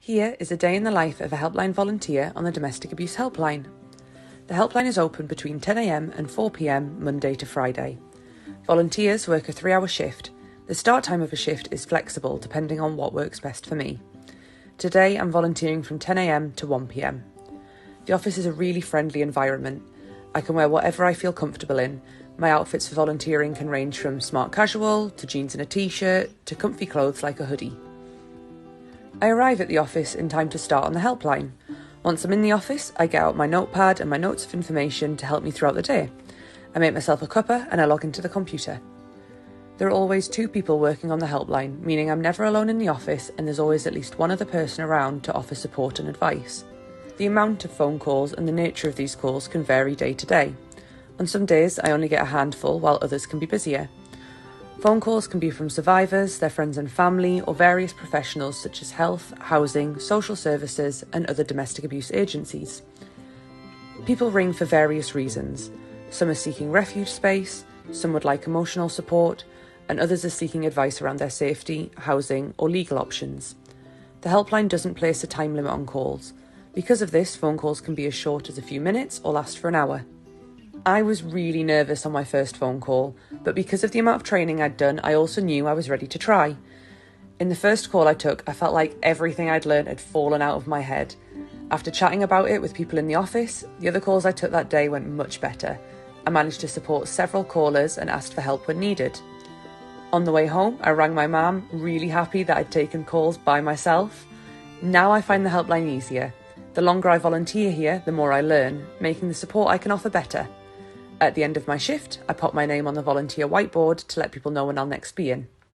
Here is a day in the life of a Helpline volunteer on the Domestic Abuse Helpline. The helpline is open between 10 a.m. and 4 p.m. Monday to Friday. Volunteers work a 3-hour shift. The start time of a shift is flexible depending on what works best for me. Today I'm volunteering from 10 a.m. to 1 p.m. The office is a really friendly environment. I can wear whatever I feel comfortable in. My outfits for volunteering can range from smart casual to jeans and a t-shirt to comfy clothes like a hoodie. I arrive at the office in time to start on the helpline. Once I'm in the office, I get out my notepad and my notes of information to help me throughout the day. I make myself a cuppa and I log into the computer. There are always 2 people working on the helpline, meaning I'm never alone in the office and there's always at least one other person around to offer support and advice. The amount of phone calls and the nature of these calls can vary day to day. On some days, I only get a handful, while others can be busier. Phone calls can be from survivors, their friends and family, or various professionals such as health, housing, social services, and other domestic abuse agencies. People ring for various reasons. Some are seeking refuge space, some would like emotional support, and others are seeking advice around their safety, housing, or legal options. The helpline doesn't place a time limit on calls. Because of this, phone calls can be as short as a few minutes or last for an hour. I was really nervous on my first phone call, but because of the amount of training I'd done, I also knew I was ready to try. In the first call I took, I felt like everything I'd learned had fallen out of my head. After chatting about it with people in the office, the other calls I took that day went much better. I managed to support several callers and asked for help when needed. On the way home, I rang my mum, really happy that I'd taken calls by myself. Now I find the helpline easier. The longer I volunteer here, the more I learn, making the support I can offer better. At the end of my shift, I pop my name on the volunteer whiteboard to let people know when I'll next be in.